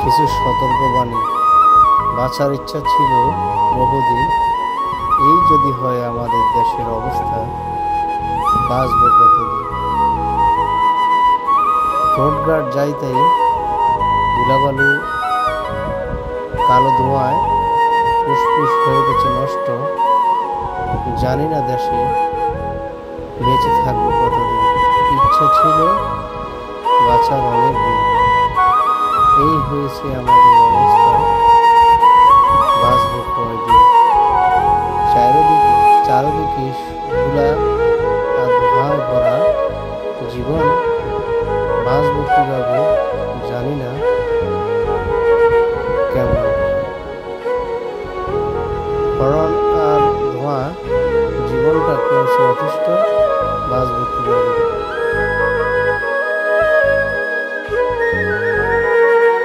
কিছু সতর্কবাণী। বাঁচার ইচ্ছা ছিল বহুদিন, এই যদি হয় আমাদের দেশের অবস্থা, বাঁচব কতদিন। রোডঘাট যাইতেই ধুলাবালু কালো ধোঁয়ায় ফুসফুস হয়ে গেছে নষ্ট। জানি না দেশে বেঁচে থাকবো কতদিন। ইচ্ছা ছিল বাঁচার অনেক দিন, এই হয়েছে আমাদের অবস্থা, বাঁচবো কয়দিন। চারিদিকে ধুলা আর ধোঁয়ায় ভরা জীবন, বাঁচবো কিভাবে